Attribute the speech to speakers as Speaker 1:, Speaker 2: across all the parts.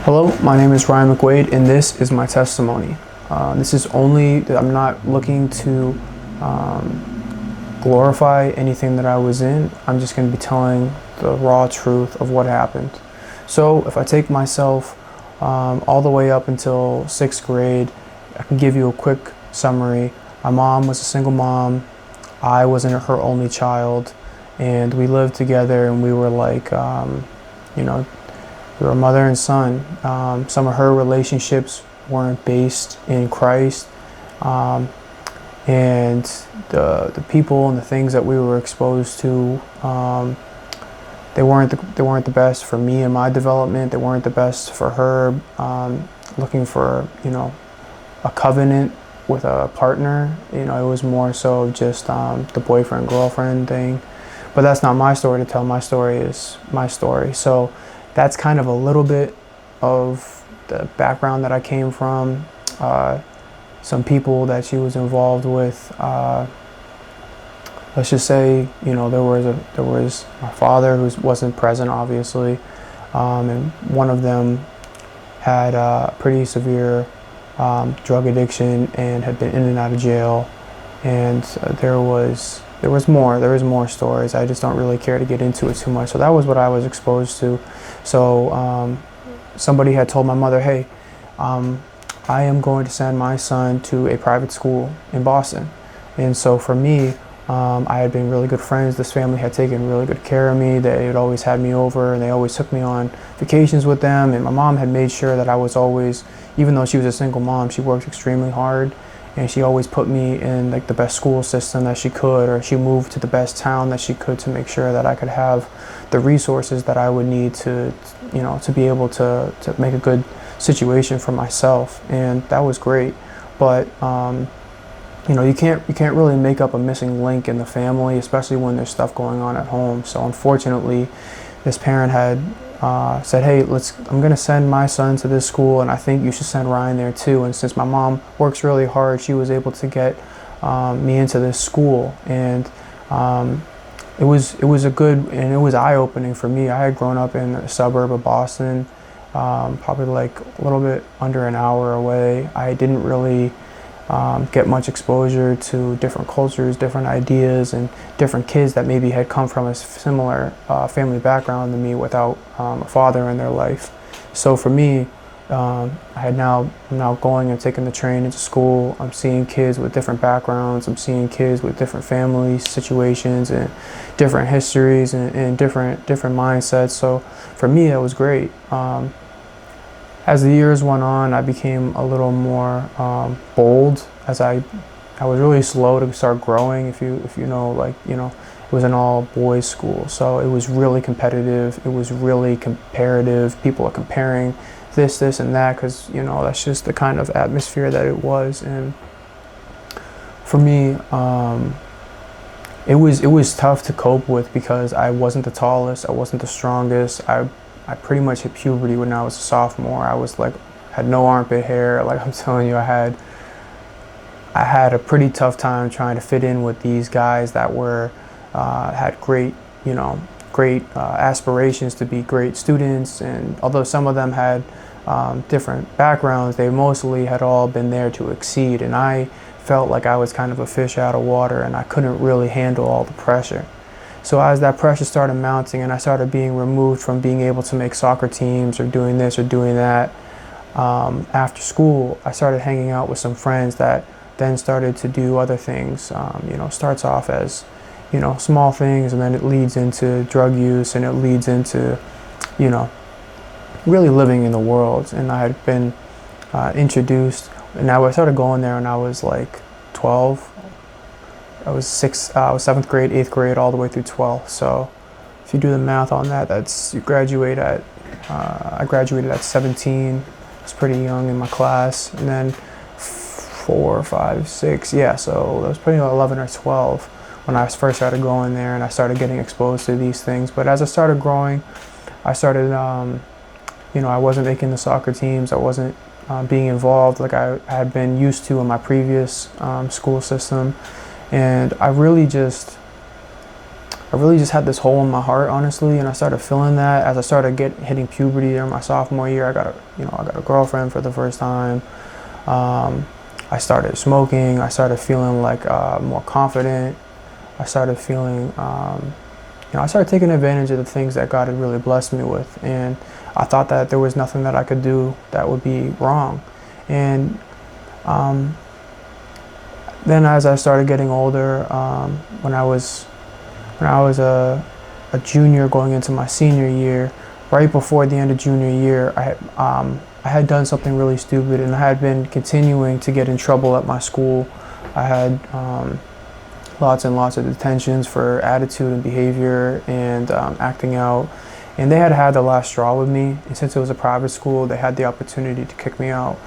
Speaker 1: Hello, my name is Ryan McWade, and this is my testimony. I'm not looking to glorify anything that I was in. I'm just going to be telling the raw truth of what happened. So if I take myself all the way up until sixth grade, I can give you a quick summary. My mom was a single mom. I wasn't her only child, and we lived together, and we were like, we were mother and son. Some of her relationships weren't based in Christ, and the people and the things that we were exposed to, they weren't the best for me and my development. They weren't the best for her. Looking for a covenant with a partner, it was more so just the boyfriend girlfriend thing. But that's not my story to tell. My story is my story. So that's kind of a little bit of the background that I came from. Some people that she was involved with. Let's just say, there was my father who wasn't present, obviously, and one of them had a pretty severe drug addiction and had been in and out of jail. And there was more stories. I just don't really care to get into it too much. So that was what I was exposed to. So somebody had told my mother, hey, I am going to send my son to a private school in Boston. And so for me, I had been really good friends. This family had taken really good care of me. They had always had me over, and they always took me on vacations with them. And my mom had made sure that I was always, even though she was a single mom, she worked extremely hard. And she always put me in like the best school system that she could, or she moved to the best town that she could to make sure that I could have the resources that I would need to be able to make a good situation for myself. And that was great. But you can't really make up a missing link in the family, especially when there's stuff going on at home. So unfortunately, this parent had said, hey, I'm going to send my son to this school, and I think you should send Ryan there too. And since my mom works really hard, she was able to get me into this school. And it was a good, and it was eye-opening for me. I had grown up in a suburb of Boston, probably like a little bit under an hour away. I didn't really get much exposure to different cultures, different ideas, and different kids that maybe had come from a similar family background to me without a father in their life. So for me, I'm now going and taking the train into school. I'm seeing kids with different backgrounds. I'm seeing kids with different family situations and different histories and different mindsets. So for me, that was great. As the years went on, I became a little more bold. As I was really slow to start growing. If you know, it was an all boys school, so it was really competitive. It was really comparative. People are comparing this, and that, because that's just the kind of atmosphere that it was. And for me, it was tough to cope with because I wasn't the tallest. I wasn't the strongest. I pretty much hit puberty when I was a sophomore. I was had no armpit hair. Like I'm telling you, I had a pretty tough time trying to fit in with these guys that had great aspirations to be great students. And although some of them had different backgrounds, they mostly had all been there to exceed. And I felt like I was kind of a fish out of water, and I couldn't really handle all the pressure. So as that pressure started mounting and I started being removed from being able to make soccer teams or doing this or doing that, after school, I started hanging out with some friends that then started to do other things. Starts off as, small things, and then it leads into drug use, and it leads into, really living in the world. And I had been introduced, and I started going there when I was like 12. I was 7th grade, 8th grade, all the way through 12th. So if you do the math on that, I graduated at 17. I was pretty young in my class. And then 4, 5, 6, yeah, so that was pretty 11 or 12 when I first started going there, and I started getting exposed to these things. But as I started growing, I started, I wasn't making the soccer teams. I wasn't being involved like I had been used to in my previous school system. And I really really just had this hole in my heart, honestly, and I started feeling that as I started hitting puberty during my sophomore year. I got a girlfriend for the first time. I started smoking. I started feeling like more confident. I started feeling, I started taking advantage of the things that God had really blessed me with, and I thought that there was nothing that I could do that would be wrong. And then as I started getting older, when I was a junior going into my senior year, right before the end of junior year, I had done something really stupid, and I had been continuing to get in trouble at my school. I had lots and lots of detentions for attitude and behavior and acting out. And they had the last straw with me. And since it was a private school, they had the opportunity to kick me out.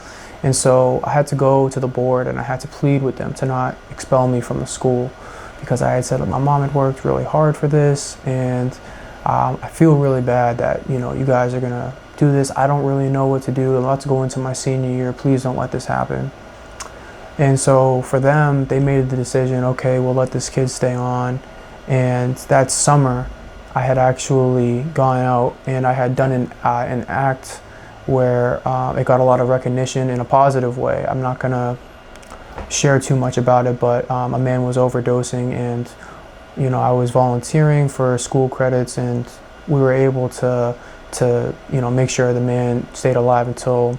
Speaker 1: And so I had to go to the board and I had to plead with them to not expel me from the school, because I had said that my mom had worked really hard for this, and I feel really bad that, you guys are gonna do this. I don't really know what to do. I'm about to go into my senior year. Please don't let this happen. And so for them, they made the decision, okay, we'll let this kid stay on. And that summer, I had actually gone out and I had done an act where it got a lot of recognition in a positive way. I'm not gonna share too much about it, but a man was overdosing, and I was volunteering for school credits, and we were able to make sure the man stayed alive until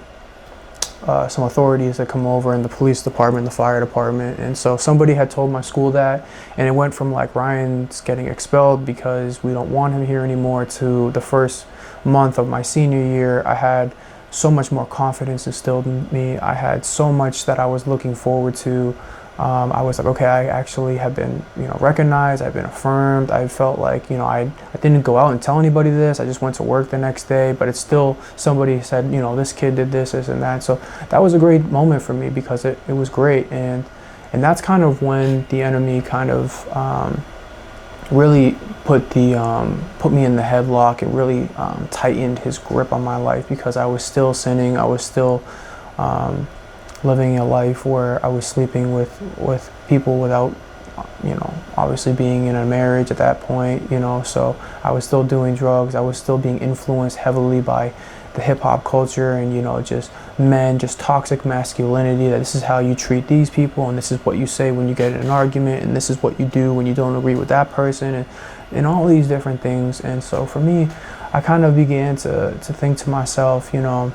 Speaker 1: some authorities had come over, in the police department, the fire department. And so somebody had told my school that, and it went from like, Ryan's getting expelled because we don't want him here anymore, to the first month of my senior year, I had so much more confidence instilled in me. I had so much that I was looking forward to. I was like, okay, I actually have been, recognized. I've been affirmed. I felt like, I didn't go out and tell anybody this. I just went to work the next day, but it's still, somebody said, this kid did this and that. So that was a great moment for me, because it was great. And that's kind of when the enemy kind of really put me in the headlock. It really tightened his grip on my life, because I was still sinning. I was still living a life where I was sleeping with people without, obviously being in a marriage at that point, so I was still doing drugs. I was still being influenced heavily by the hip hop culture, and just men, just toxic masculinity, that this is how you treat these people, and this is what you say when you get in an argument, and this is what you do when you don't agree with that person, and all these different things. And so for me, I kind of began to think to myself, I'm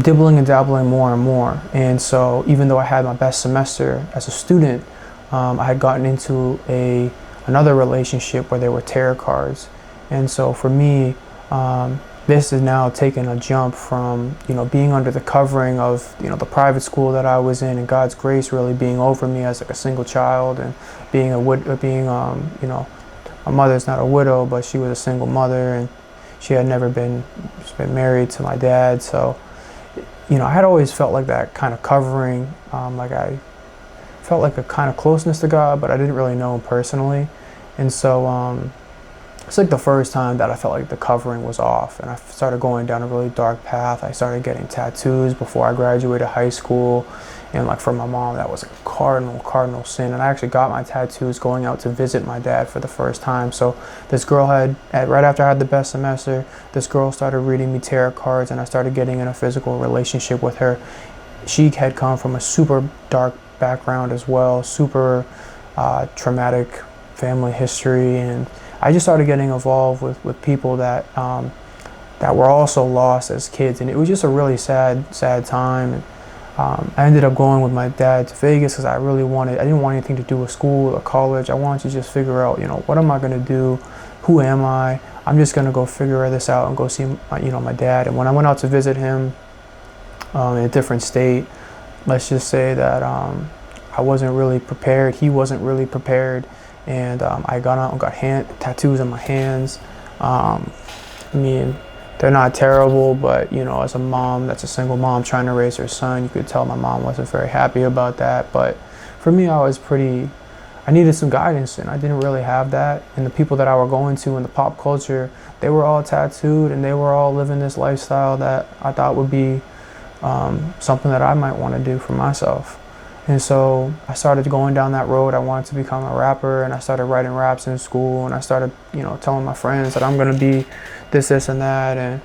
Speaker 1: dibbling and dabbling more and more. And so even though I had my best semester as a student, I had gotten into another relationship where there were tarot cards. And so for me, this is now taking a jump from, being under the covering of, the private school that I was in, and God's grace really being over me as like a single child, and being my mother's not a widow, but she was a single mother, and she had never been married to my dad. So, I had always felt like that kind of covering, like I felt like a kind of closeness to God, but I didn't really know him personally. And so it's like the first time that I felt like the covering was off, and I started going down a really dark path. I started getting tattoos before I graduated high school, and like for my mom, that was a cardinal sin. And I actually got my tattoos going out to visit my dad for the first time. So this girl right after I had the best semester, this girl started reading me tarot cards, and I started getting in a physical relationship with her. She had come from a super dark background as well, super traumatic family history, and I just started getting involved with people that were also lost as kids, and it was just a really sad time. I ended up going with my dad to Vegas because I didn't want anything to do with school or college. I wanted to just figure out, what am I going to do? Who am I? I'm just going to go figure this out and go see my dad. And when I went out to visit him in a different state, let's just say that I wasn't really prepared. He wasn't really prepared. And I got out and got tattoos on my hands. They're not terrible, but as a mom, that's a single mom trying to raise her son, you could tell my mom wasn't very happy about that. But for me, I needed some guidance, and I didn't really have that. And the people that I were going to in the pop culture, they were all tattooed, and they were all living this lifestyle that I thought would be something that I might want to do for myself. And so I started going down that road. I wanted to become a rapper, and I started writing raps in school, and I started, telling my friends that I'm gonna be this, and that. And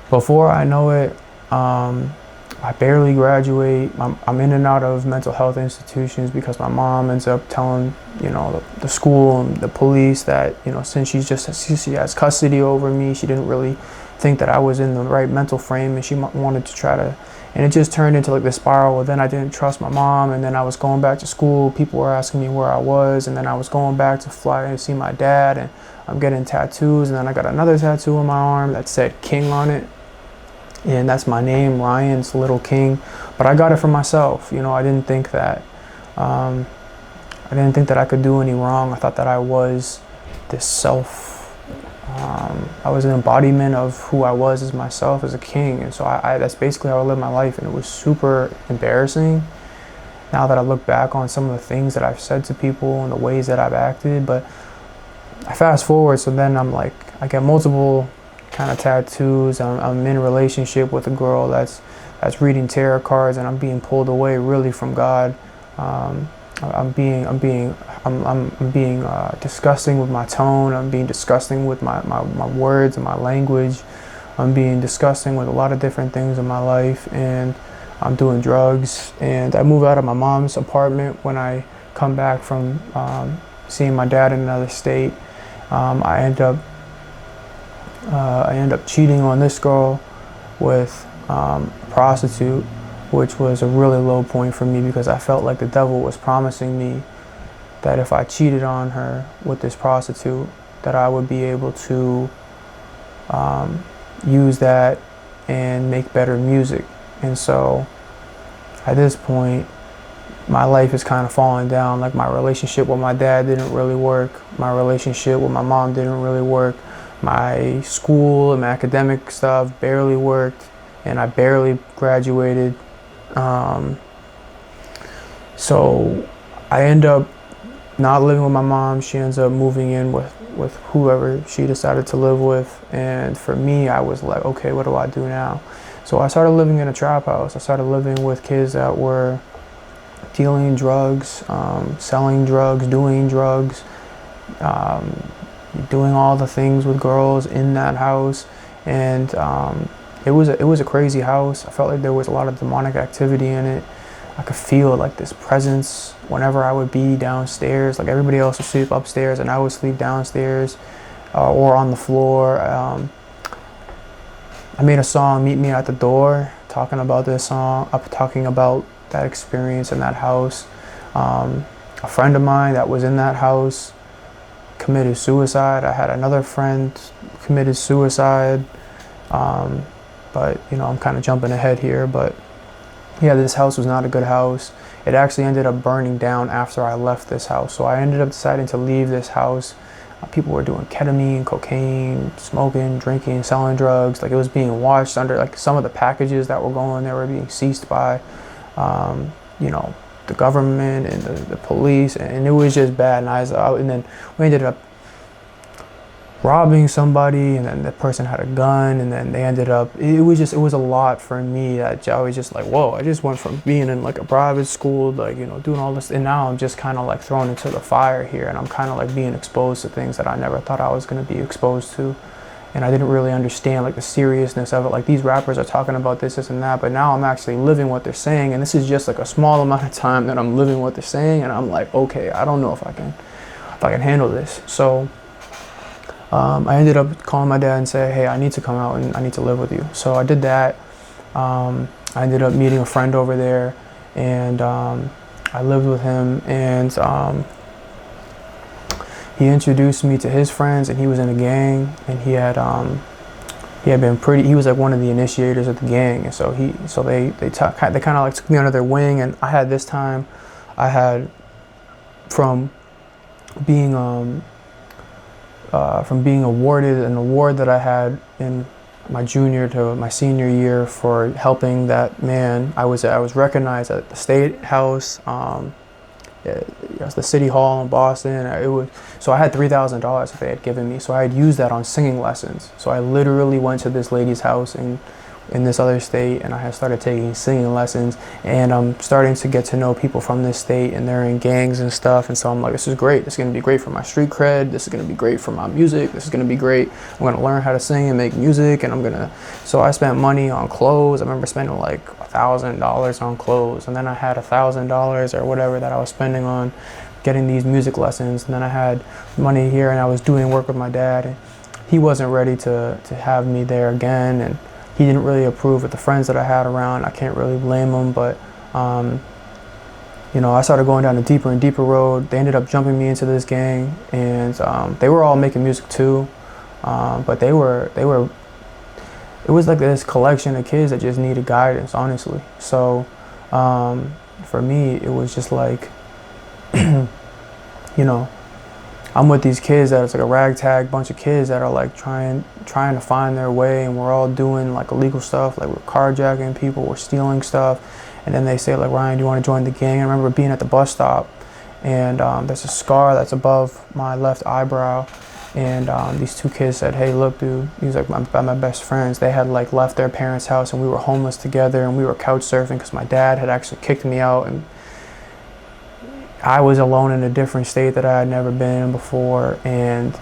Speaker 1: before I know it, I barely graduate. I'm in and out of mental health institutions because my mom ends up telling, the school and the police that, since she has custody over me, she didn't really think that I was in the right mental frame, and she wanted to try to, and it just turned into like this spiral. Well, then I didn't trust my mom, and then I was going back to school. People were asking me where I was, and then I was going back to fly and see my dad, and I'm getting tattoos, and then I got another tattoo on my arm that said King on it. And that's my name, Ryan's Little King. But I got it for myself. I didn't think that I could do any wrong. I thought that I was this I was an embodiment of who I was as myself, as a king. And so I that's basically how I lived my life. And it was super embarrassing now that I look back on some of the things that I've said to people and the ways that I've acted. But I fast forward, so then I get multiple kind of tattoos. I'm in a relationship with a girl that's reading tarot cards, and I'm being pulled away really from God. I'm being disgusting with my tone. I'm being disgusting with my words and my language. I'm being disgusting with a lot of different things in my life, and I'm doing drugs. And I move out of my mom's apartment when I come back from seeing my dad in another state. I end up cheating on this girl with a prostitute, which was a really low point for me because I felt like the devil was promising me that if I cheated on her with this prostitute, that I would be able to use that and make better music. And so at this point, my life is kind of falling down. Like, my relationship with my dad didn't really work. My relationship with my mom didn't really work. My school and my academic stuff barely worked, and I barely graduated. So I end up not living with my mom. She ends up moving in with whoever she decided to live with. And for me, I was like, okay, what do I do now? So I started living in a trap house. I started living with kids that were dealing drugs, selling drugs, doing drugs, doing all the things with girls in that house. And it was a crazy house. I felt like there was a lot of demonic activity in it. I could feel like this presence whenever I would be downstairs. Like, everybody else would sleep upstairs and I would sleep downstairs or on the floor. I made a song, Meet Me at the Door, talking about this song, talking about that experience in that house. A friend of mine that was in that house committed suicide. I had another friend committed suicide. But I'm kind of jumping ahead here, but yeah, this house was not a good house. It actually ended up burning down after I left this house. So I ended up deciding to leave this house. People were doing ketamine, cocaine, smoking, drinking, selling drugs. Like, it was being watched under, like, some of the packages that were going there were being seized by, the government and the police, and it was just bad. And then we ended up robbing somebody, and then the person had a gun, and then they ended up, it was a lot for me that I was just like, whoa, I just went from being in like a private school, like, doing all this, and now I'm just kind of like thrown into the fire here, and I'm kind of like being exposed to things that I never thought I was going to be exposed to. And I didn't really understand like the seriousness of it. Like, these rappers are talking about this and that, but now I'm actually living what they're saying, and this is just like a small amount of time that I'm living what they're saying, and I'm like, okay, I don't know if I can handle this. So I ended up calling my dad and saying, hey, I need to come out and I need to live with you. So I did that. I ended up meeting a friend over there, and I lived with him, and he introduced me to his friends, and he was in a gang, and he had been he was like one of the initiators of the gang. And so they kind of like took me under their wing. And I had from being awarded an award that I had in my junior to my senior year for helping that man. I was recognized at the State House, the City Hall in Boston. So I had $3,000 that they had given me. So I had used that on singing lessons. So I literally went to this lady's house and in this other state, and I had started taking singing lessons, and I'm starting to get to know people from this state, and they're in gangs and stuff. And so I'm like, this is great. This is going to be great for my street cred. This is going to be great for my music. This is going to be great. I'm going to learn how to sing and make music, and so I spent money on clothes. I remember spending like $1,000 on clothes, and then I had $1,000 or whatever that I was spending on getting these music lessons. And then I had money here, and I was doing work with my dad, and he wasn't ready to have me there again, and he didn't really approve with the friends that I had around. I can't really blame him, but you know, I started going down a deeper and deeper road. They ended up jumping me into this gang, and they were all making music too, but it was like this collection of kids that just needed guidance, honestly. So for me, it was just like, you know, I'm with these kids that it's like a ragtag bunch of kids that are like trying to find their way, and we're all doing like illegal stuff, like we're carjacking people, we're stealing stuff. And then they say like, Ryan, do you want to join the gang? I remember being at the bus stop, and there's a scar that's above my left eyebrow, and these two kids said, hey, look, dude, these are my best friends. They had like left their parents' house, and we were homeless together, and we were couch surfing because my dad had actually kicked me out, and I was alone in a different state that I had never been in before. And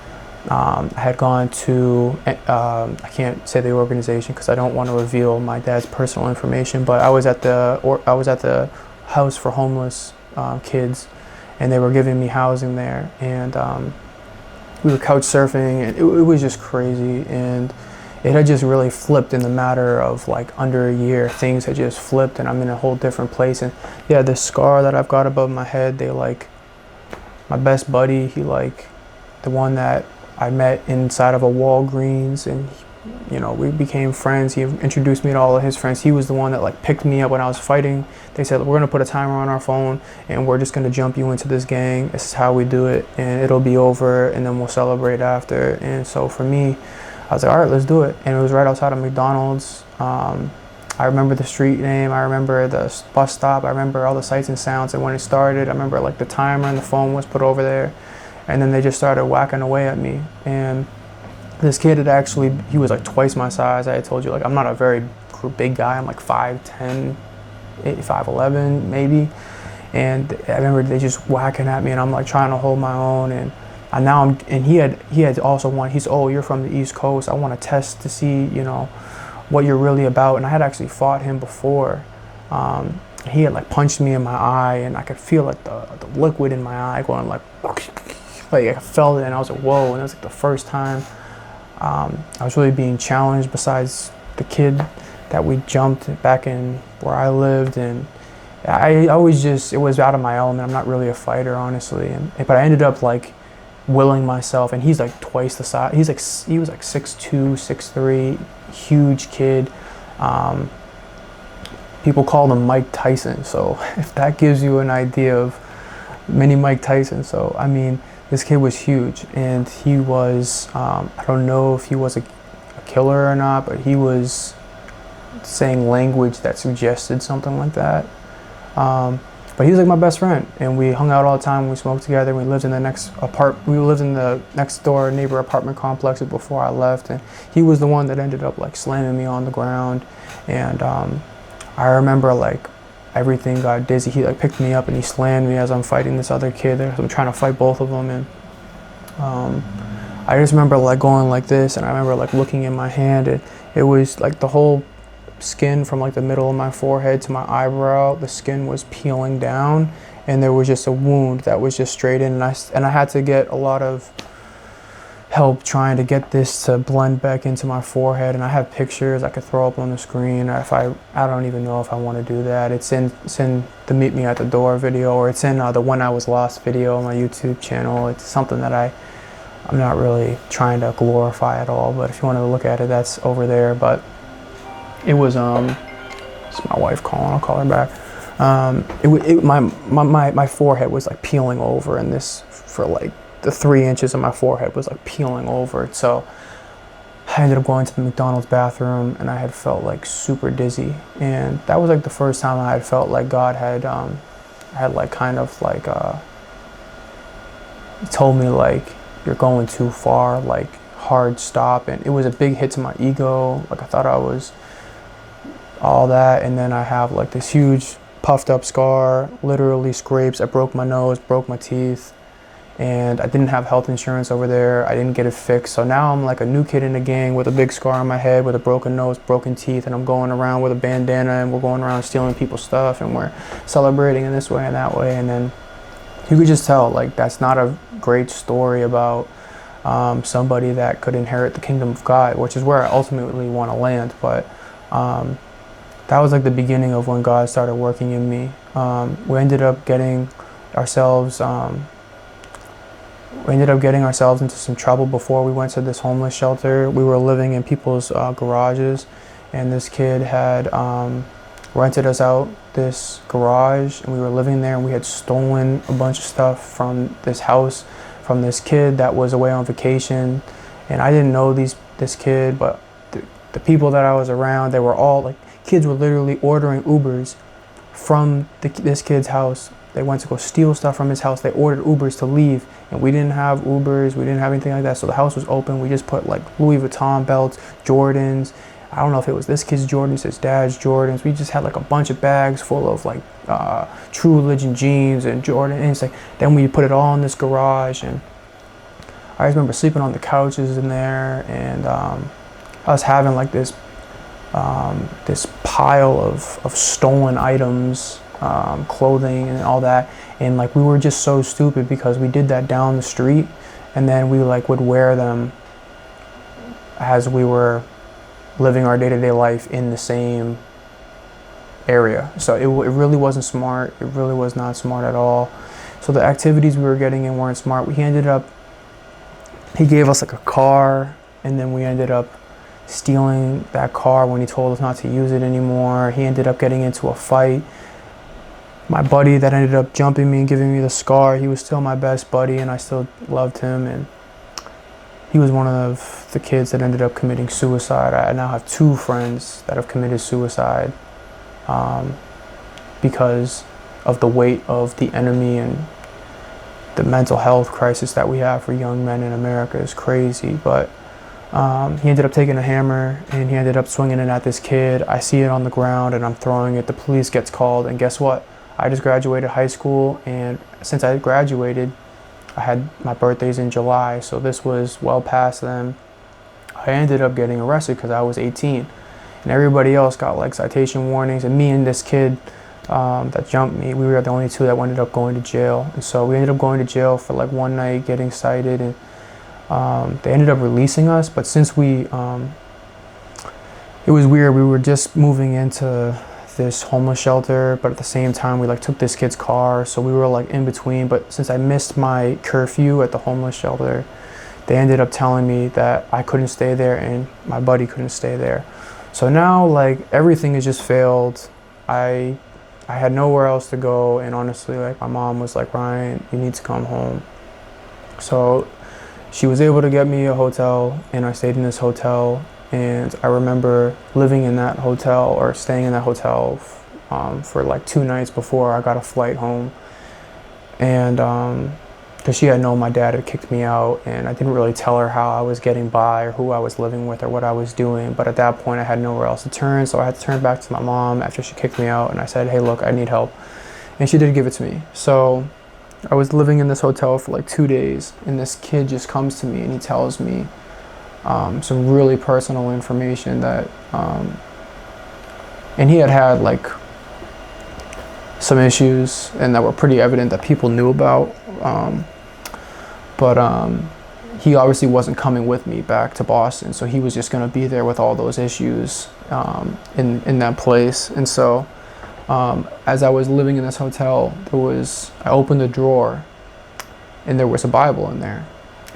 Speaker 1: I had gone to, I can't say the organization because I don't want to reveal my dad's personal information, but I was at the house for homeless kids, and they were giving me housing there, and we were couch surfing, and it was just crazy. And it had just really flipped in the matter of like under a year. Things had just flipped, and I'm in a whole different place. And yeah, this scar that I've got above my head, they like, my best buddy, he like, the one that I met inside of a Walgreens, and you know, we became friends. He introduced me to all of his friends. He was the one that like picked me up when I was fighting. They said, we're gonna put a timer on our phone, and we're just gonna jump you into this gang. This is how we do it, and it'll be over, and then we'll celebrate after. And so for me, I was like, all right, let's do it. And it was right outside of McDonald's. I remember the street name. I remember the bus stop. I remember all the sights and sounds. And when it started, I remember like the timer and the phone was put over there. And then they just started whacking away at me. And this kid he was like twice my size. I had told you, like, I'm not a very big guy. I'm like 5'10", 5'11", maybe. And I remember they just whacking at me, and I'm like trying to hold my own. And he had also he's, oh, you're from the East Coast. I want to test to see, you know, what you're really about. And I had actually fought him before. He had like punched me in my eye, and I could feel like the liquid in my eye going like I felt it, and I was like, whoa. And it was like the first time I was really being challenged, besides the kid that we jumped back in where I lived. And I always it was out of my element. I'm not really a fighter, honestly. But I ended up like willing myself, and he's like twice the size. He was like 6'2", 6'3", huge kid. People called him Mike Tyson, so if that gives you an idea of mini Mike Tyson. So I mean, this kid was huge, and he was, I don't know if he was a killer or not, but he was saying language that suggested something like that. But he was like my best friend, and we hung out all the time. We smoked together. We lived in the next door neighbor apartment complex before I left, and he was the one that ended up like slamming me on the ground. And I remember like everything got dizzy. He like picked me up and he slammed me as I'm fighting this other kid. I'm trying to fight both of them, and I just remember like going like this, and I remember like looking in my hand, and it was like the whole skin from like the middle of my forehead to my eyebrow, the skin was peeling down, and there was just a wound that was just straight in, and I had to get a lot of help trying to get this to blend back into my forehead. And I have pictures I could throw up on the screen. I don't even know if I want to do that. It's in the Meet Me at the Door video, or it's in the When I Was Lost video on my YouTube channel. It's something that I'm not really trying to glorify at all, but if you want to look at it, that's over there. But it was it's my wife calling. I'll call her back. My forehead was like peeling over, and this for like the 3 inches of my forehead was like peeling over. So I ended up going to the McDonald's bathroom, and I had felt like super dizzy, and that was like the first time I had felt like God had like kind of like told me like, you're going too far, like hard stop. And it was a big hit to my ego. Like I thought I was all that, and then I have like this huge puffed up scar, literally scrapes. I broke my nose, broke my teeth, and I didn't have health insurance over there. I didn't get it fixed. So now I'm like a new kid in the gang with a big scar on my head, with a broken nose, broken teeth, and I'm going around with a bandana, and we're going around stealing people's stuff, and we're celebrating in this way and that way. And then you could just tell, like, that's not a great story about somebody that could inherit the kingdom of God, which is where I ultimately want to land. But that was like the beginning of when God started working in me. We ended up getting ourselves into some trouble before we went to this homeless shelter. We were living in people's garages, and this kid had rented us out this garage, and we were living there, and we had stolen a bunch of stuff from this house from this kid that was away on vacation. And I didn't know this kid, but the people that I was around, they were all like, kids were literally ordering Ubers from this kid's house. They went to go steal stuff from his house. They ordered Ubers to leave, and we didn't have Ubers. We didn't have anything like that. So the house was open. We just put like Louis Vuitton belts, Jordans. I don't know if it was this kid's Jordans, his dad's Jordans. We just had like a bunch of bags full of like True Religion jeans and Jordan. And it's like, then we put it all in this garage, and I just remember sleeping on the couches in there, and I was having like this pile of stolen items, clothing and all that. And like, we were just so stupid because we did that down the street, and then we like would wear them as we were living our day-to-day life in the same area. So it really wasn't smart. It really was not smart at all. So the activities we were getting in weren't smart. He gave us like a car, and then we ended up stealing that car when he told us not to use it anymore. He ended up getting into a fight. My buddy that ended up jumping me and giving me the scar, he was still my best buddy, and I still loved him. And he was one of the kids that ended up committing suicide. I now have 2 friends that have committed suicide because of the weight of the enemy, and the mental health crisis that we have for young men in America is crazy. But he ended up taking a hammer, and he ended up swinging it at this kid. I see it on the ground, and I'm throwing it. The police gets called, and guess what? I just graduated high school, and since I graduated, I had my birthday's in July, so this was well past then. I ended up getting arrested because I was 18, and everybody else got like citation warnings, and me and this kid that jumped me, we were the only 2 that ended up going to jail. And so we ended up going to jail for like one night, getting cited, and they ended up releasing us. But since it was weird, we were just moving into this homeless shelter, but at the same time we like took this kid's car, so we were like in between. But since I missed my curfew at the homeless shelter, they ended up telling me that I couldn't stay there and my buddy couldn't stay there. So now like everything has just failed. I had nowhere else to go, and honestly, like, my mom was like, Ryan, you need to come home. So she was able to get me a hotel, and I stayed in this hotel. And I remember living in that hotel, or staying in that hotel for like 2 nights before I got a flight home. And because she had known my dad had kicked me out, and I didn't really tell her how I was getting by or who I was living with or what I was doing. But at that point I had nowhere else to turn, so I had to turn back to my mom after she kicked me out, and I said, hey, look, I need help. And she did give it to me. So I was living in this hotel for like 2 days, and this kid just comes to me and he tells me some really personal information that, and he had like some issues, and that were pretty evident that people knew about. But he obviously wasn't coming with me back to Boston, so he was just going to be there with all those issues in that place. And so as I was living in this hotel, I opened the drawer, and there was a Bible in there.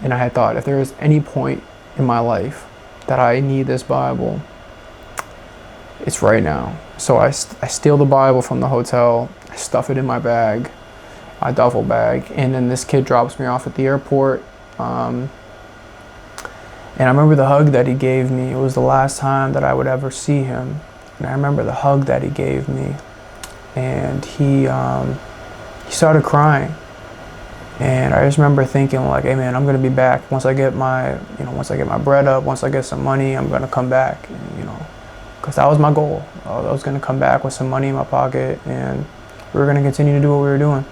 Speaker 1: And I had thought, if there is any point in my life that I need this Bible, it's right now. So I steal the Bible from the hotel, I stuff it in my bag, my duffel bag, and then this kid drops me off at the airport. And I remember the hug that he gave me. It was the last time that I would ever see him. And I remember the hug that he gave me, and he started crying. And I just remember thinking, like, hey man, I'm gonna be back. Once I get my bread up, once I get some money, I'm gonna come back and, because that was my goal. I was going to come back with some money in my pocket, and we were going to continue to do what we were doing.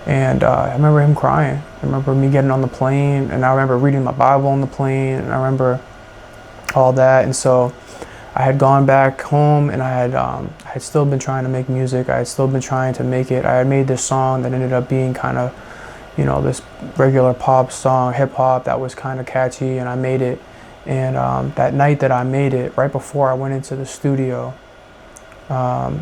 Speaker 1: And I remember him crying. I remember me getting on the plane, and I remember reading my Bible on the plane, and I remember all that. And so I had gone back home, and I had still been trying to make music. I had still been trying to make it. I had made this song that ended up being kind of, this regular pop song, hip hop that was kind of catchy, and I made it. And that night that I made it, right before I went into the studio, my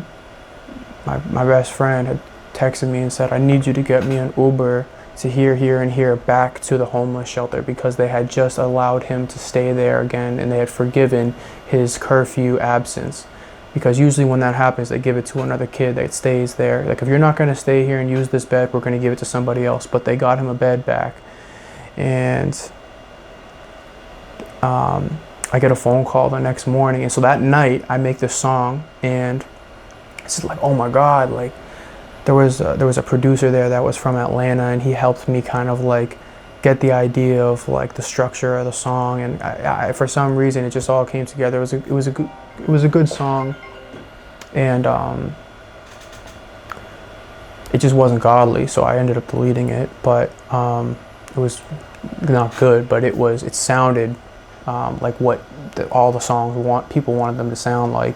Speaker 1: best friend had texted me and said, I need you to get me an Uber to here, and here back to the homeless shelter, because they had just allowed him to stay there again, and they had forgiven his curfew absence. Because usually when that happens, they give it to another kid that stays there. Like, if you're not going to stay here and use this bed, we're going to give it to somebody else. But they got him a bed back. And I get a phone call the next morning. And so that night, I make this song, and it's like, oh my God, like, there was a producer there that was from Atlanta, and he helped me kind of like get the idea of like the structure of the song, and I for some reason it just all came together. It was a good song, and it just wasn't godly, so I ended up deleting it. But it was not good, but it sounded like what all the songs people wanted them to sound like.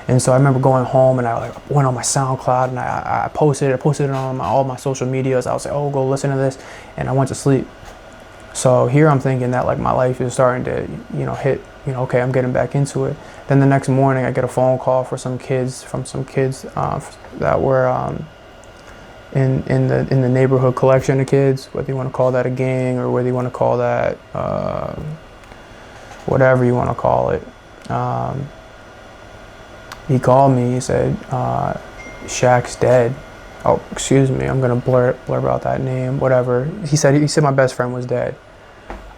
Speaker 1: And so I remember going home, and I went on my SoundCloud, and I posted it on all my social medias. I was like, oh, go listen to this, and I went to sleep. So here I'm thinking that like my life is starting to hit, okay, I'm getting back into it. Then the next morning I get a phone call from some kids that were in the neighborhood collection of kids, whether you want to call that a gang or whether you want to call that whatever you want to call it. He called me, he said, Shaq's dead. Oh, excuse me, I'm gonna blur out that name, whatever. He said my best friend was dead.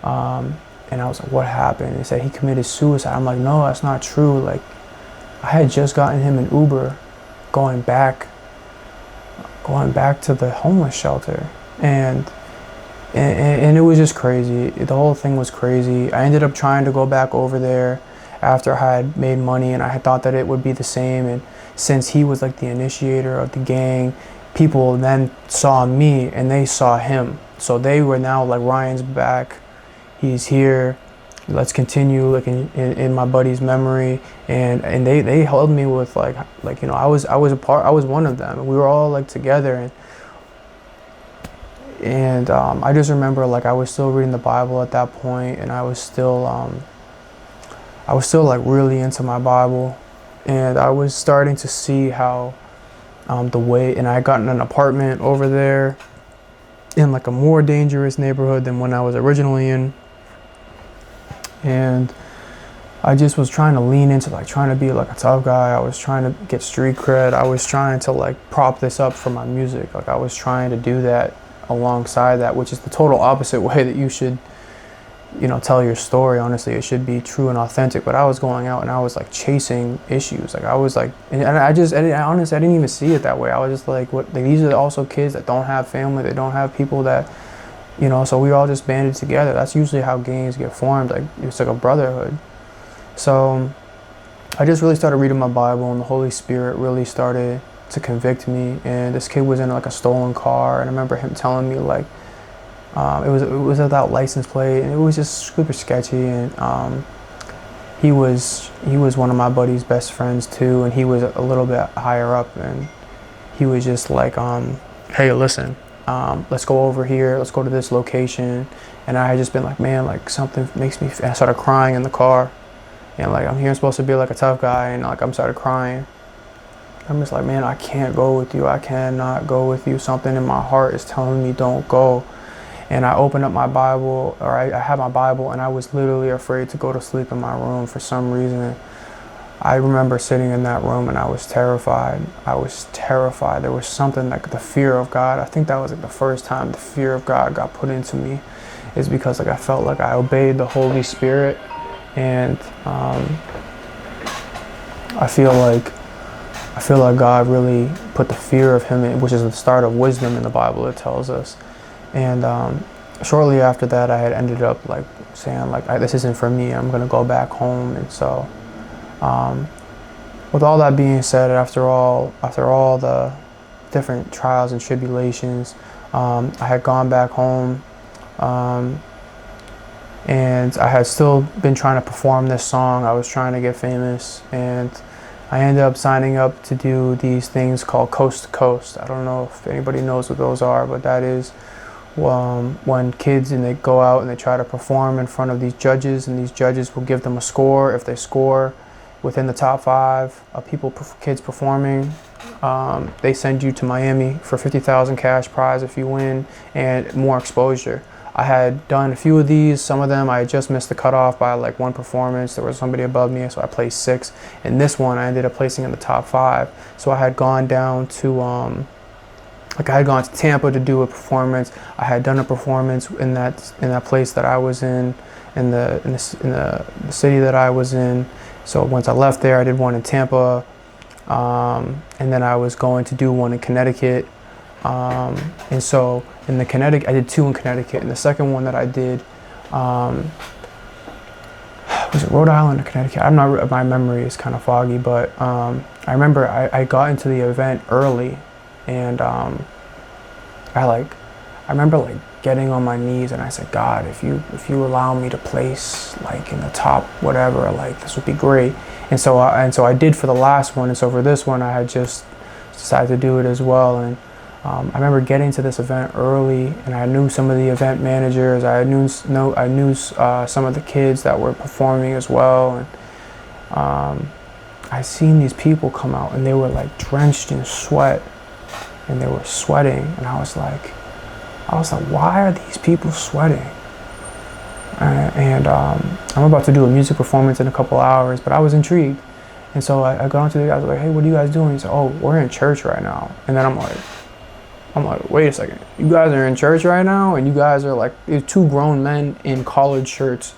Speaker 1: And I was like, what happened? He said he committed suicide. I'm like, no, that's not true. Like, I had just gotten him an Uber going back to the homeless shelter. And it was just crazy. The whole thing was crazy. I ended up trying to go back over there after I had made money, and I had thought that it would be the same. And since he was like the initiator of the gang, people then saw me and they saw him. So they were now like, Ryan's back, he's here, let's continue like in my buddy's memory. And they held me with like I was one of them, and we were all like together. And I just remember like I was still reading the Bible at that point, and I was still like really into my Bible, and I was starting to see how and I got in an apartment over there in like a more dangerous neighborhood than when I was originally in. And I just was trying to lean into like trying to be like a tough guy. I was trying to get street cred. I was trying to like prop this up for my music. Like, I was trying to do that alongside that, which is the total opposite way that you should tell your story. Honestly, it should be true and authentic. But I was going out and I was like chasing issues. Like, I was like, and honestly, I didn't even see it that way. I was just like, what? Like, these are also kids that don't have family. They don't have people that, so we all just banded together. That's usually how gangs get formed. Like, it's like a brotherhood. So I just really started reading my Bible, and the Holy Spirit really started to convict me. And this kid was in like a stolen car, and I remember him telling me like, it was without license plate, and it was just super sketchy. And he was one of my buddy's best friends too, and he was a little bit higher up, and he was just like, hey, listen, let's go over here, let's go to this location. And I had just been like, man, like something makes me, and I started crying in the car, and like I'm here, I'm supposed to be like a tough guy, and like I'm started crying. I'm just like, man, I can't go with you, I cannot go with you. Something in my heart is telling me don't go. And I opened up my Bible, or I had my Bible, and I was literally afraid to go to sleep in my room for some reason. I remember sitting in that room and I was terrified. I was terrified. There was something like the fear of God. I think that was like the first time the fear of God got put into me, is because like I felt like I obeyed the Holy Spirit. And I feel like God really put the fear of him in, which is the start of wisdom in the Bible, it tells us. And shortly after that, I had ended up like saying like, this isn't for me, I'm gonna go back home. And so With all that being said, after all the different trials and tribulations, I had gone back home, and I had still been trying to perform this song. I was trying to get famous, and I ended up signing up to do these things called Coast to Coast. I don't know if anybody knows what those are, but that is when kids and they go out and they try to perform in front of these judges, and these judges will give them a score. If they score within the top 5 of kids performing, they send you to Miami for $50,000 cash prize if you win, and more exposure. I had done a few of these. Some of them I had just missed the cutoff by like one performance. There was somebody above me, so I placed 6. And this one I ended up placing in the top 5. So I had gone down to I had gone to Tampa to do a performance. I had done a performance in that place that I was in the city that I was in. So once I left there, I did one in Tampa, and then I was going to do one in Connecticut. And so in the Connecticut, I did 2 in Connecticut, and the second one that I did was it Rhode Island or Connecticut? My memory is kind of foggy, but I remember I got into the event early. And I remember getting on my knees, and I said, God, if you allow me to place in the top whatever, this would be great. And so I did for the last one, and so for this one I had just decided to do it as well. And I remember getting to this event early, and I knew some of the event managers. I knew some of the kids that were performing as well, and I seen these people come out, and they were drenched in sweat. And they were sweating, and I was like, why are these people sweating? And I'm about to do a music performance in a couple hours, but I was intrigued. And so I got onto the guys, like, hey, what are you guys doing? He said, oh, we're in church right now. And then I'm like, wait a second, you guys are in church right now? And you guys are these 2 grown men in collared shirts,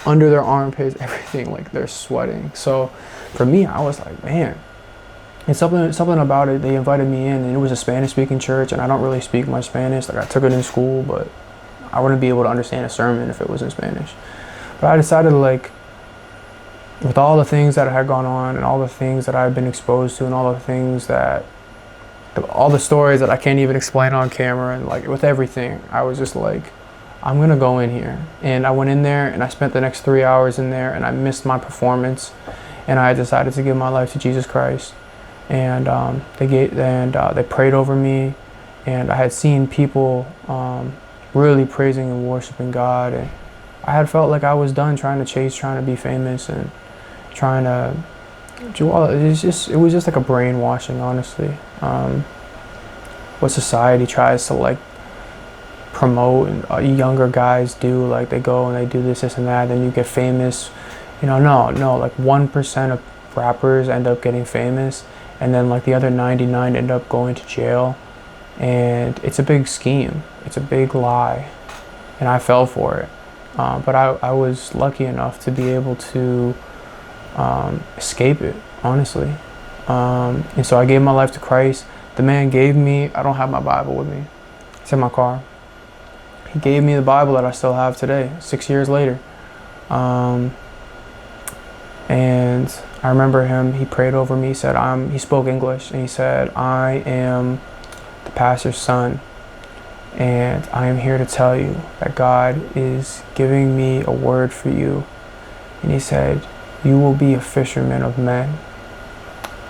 Speaker 1: under their armpits, everything, they're sweating. So for me, I was like, man. And something about it, they invited me in, and it was a Spanish-speaking church, and I don't really speak much Spanish. I took it in school, but I wouldn't be able to understand a sermon if it was in Spanish. But I decided, with all the things that had gone on, and all the things that I've been exposed to, and all the stories that I can't even explain on camera, and with everything, I was just I'm gonna go in here. And I went in there, and I spent the next 3 hours in there, and I missed my performance, and I decided to give my life to Jesus Christ. And they prayed over me, and I had seen people really praising and worshiping God, and I had felt like I was done trying to be famous, and trying to do all. It was just like a brainwashing, honestly. What society tries to promote, and younger guys do, they go and they do this and that, then you get famous. No, 1% of rappers end up getting famous. And then the other 99 end up going to jail. And it's a big scheme. It's a big lie. And I fell for it. But I was lucky enough to be able to escape it, honestly. And so I gave my life to Christ. The man gave me, I don't have my Bible with me. It's in my car. He gave me the Bible that I still have today, 6 years later. And I remember him, he prayed over me, he spoke English, and he said, I am the pastor's son, and I am here to tell you that God is giving me a word for you. And he said, you will be a fisherman of men.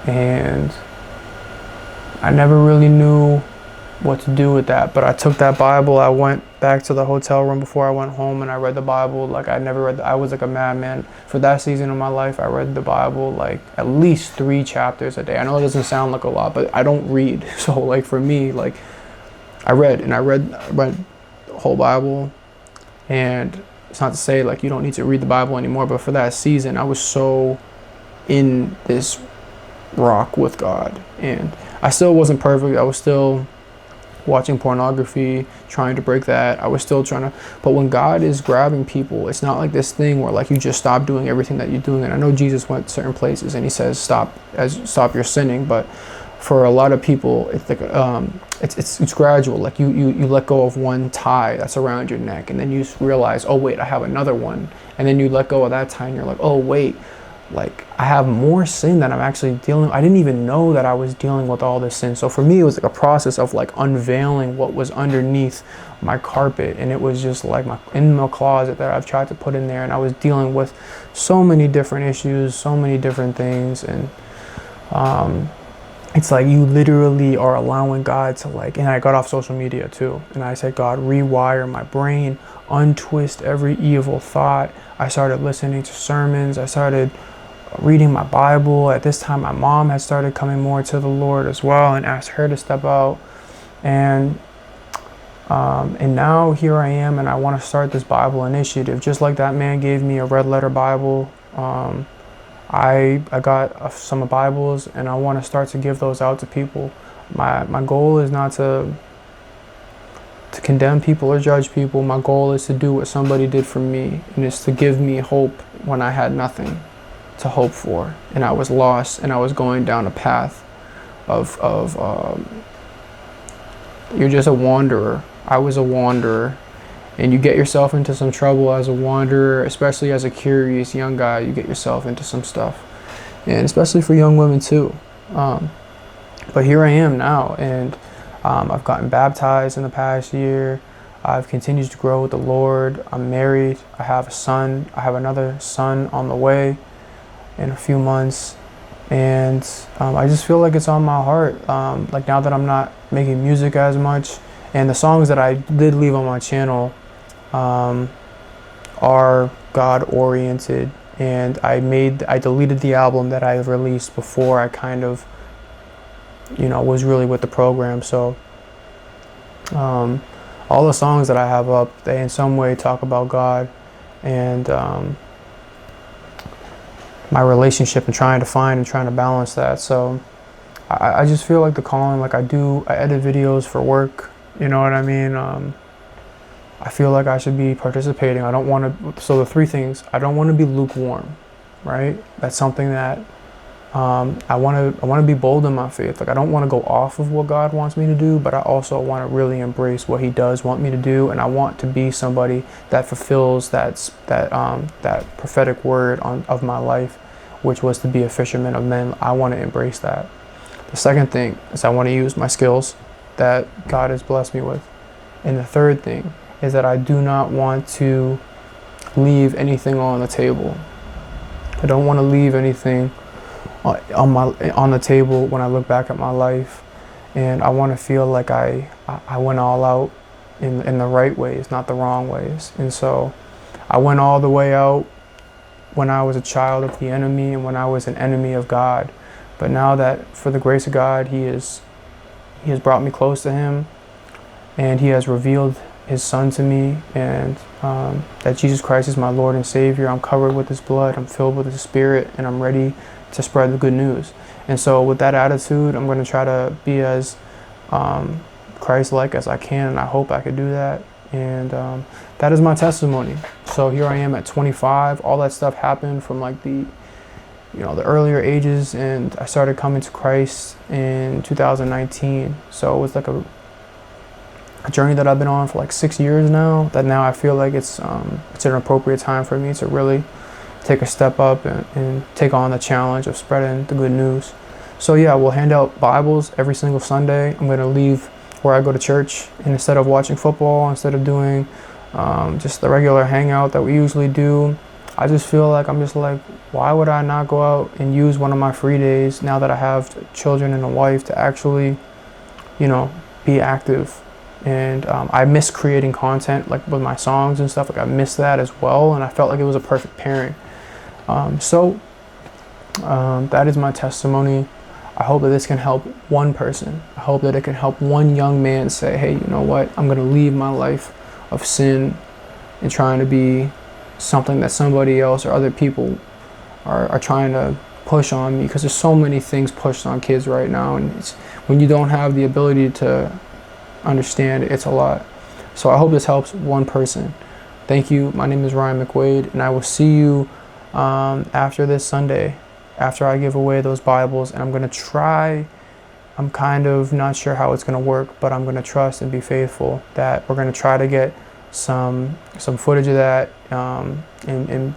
Speaker 1: And I never really knew what to do with that, but I took that Bible, I went back to the hotel room before I went home, and I read the Bible I never read. I was like a madman. For that season of my life, I read the Bible at least 3 chapters a day. I know it doesn't sound like a lot, but I don't read. So for me, I read the whole Bible. And it's not to say you don't need to read the Bible anymore, but for that season, I was so in this rock with God, and I still wasn't perfect. I was still watching pornography, trying to break that. I was still trying to, but when God is grabbing people, it's not this thing where you just stop doing everything that you're doing. And I know Jesus went certain places and he says stop your sinning, but for a lot of people, it's it's gradual. You let go of one tie that's around your neck, and then you realize, oh wait, I have another one, and then you let go of that tie, and you're like, oh wait, like I have more sin that I'm actually dealing with. I didn't even know that I was dealing with all this sin. So for me, it was like a process of like unveiling what was underneath my carpet. And it was just like in my closet that I've tried to put in there. And I was dealing with so many different issues, so many different things. And it's like you literally are allowing God to like, and I got off social media too. And I said, God, rewire my brain, untwist every evil thought. I started listening to sermons. I started reading my Bible. At this time, my mom had started coming more to the Lord as well, and asked her to step out. And now here I am, and I want to start this Bible initiative. Just like that man gave me a red letter Bible, I got some Bibles, and I want to start to give those out to people. My goal is not to condemn people or judge people. My goal is to do what somebody did for me, and it's to give me hope when I had nothing to hope for, and I was lost, and I was going down a path of you're just a wanderer. I was a wanderer, and you get yourself into some trouble as a wanderer, especially as a curious young guy. You get yourself into some stuff, and especially for young women too. But here I am now, and I've gotten baptized in the past year. I've continued to grow with the Lord. I'm married. I have a son. I have another son on the way in a few months. And I just feel like it's on my heart. Like now that I'm not making music as much, and the songs that I did leave on my channel are God-oriented. And I deleted the album that I released before I kind of, was really with the program. So all the songs that I have up, they in some way talk about God and my relationship, and trying to balance that. So I just feel like the calling, like I edit videos for work, you know what I mean? I feel like I should be participating. I don't want to, so the three things, I don't want to be lukewarm, right? That's something that I want to be bold in my faith. Like I don't want to go off of what God wants me to do, but I also want to really embrace what He does want me to do, and I want to be somebody that fulfills that prophetic word of my life, which was to be a fisherman of men. I want to embrace that. The second thing is I want to use my skills that God has blessed me with, and the third thing is that I do not want to leave anything on the table. I don't want to leave anything on the table when I look back at my life, and I want to feel like I went all out in the right ways, not the wrong ways. And so I went all the way out when I was a child of the enemy and when I was an enemy of God. But now that, for the grace of God, He has brought me close to Him, and He has revealed His Son to me, and that Jesus Christ is my Lord and Savior. I'm covered with His blood, I'm filled with His Spirit, and I'm ready to spread the good news. And so with that attitude, I'm going to try to be as Christ-like as I can, and I hope I could do that. And that is my testimony. So here I am at 25. All that stuff happened from like the earlier ages, and I started coming to Christ in 2019. So it was like a journey that I've been on for like 6 years now, that now I feel like it's an appropriate time for me to really take a step up and take on the challenge of spreading the good news. So yeah, we'll hand out Bibles every single Sunday. I'm going to leave where I go to church, and instead of watching football, instead of doing just the regular hangout that we usually do, I just feel like why would I not go out and use one of my free days now that I have children and a wife to actually, be active. And I miss creating content, like with my songs and stuff. Like I miss that as well, and I felt like it was a perfect pairing. So that is my testimony. I hope that this can help one person. I hope that it can help one young man say, hey, you know what? I'm going to leave my life of sin and trying to be something that somebody else or other people are trying to push on me, because there's so many things pushed on kids right now, and when you don't have the ability to understand, it's a lot. So I hope this helps one person. Thank you. My name is Ryan McWade, and I will see you after this Sunday, after I give away those Bibles. And I'm going to try, I'm kind of not sure how it's going to work, but I'm going to trust and be faithful that we're going to try to get some footage of that and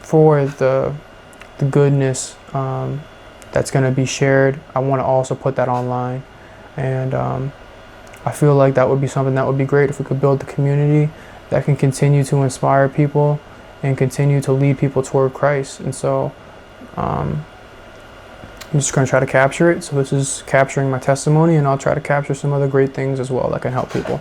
Speaker 1: for the the goodness that's going to be shared, I want to also put that online. And I feel like that would be something that would be great if we could build the community that can continue to inspire people and continue to lead people toward Christ. And so I'm just going to try to capture it. So this is capturing my testimony, and I'll try to capture some other great things as well that can help people.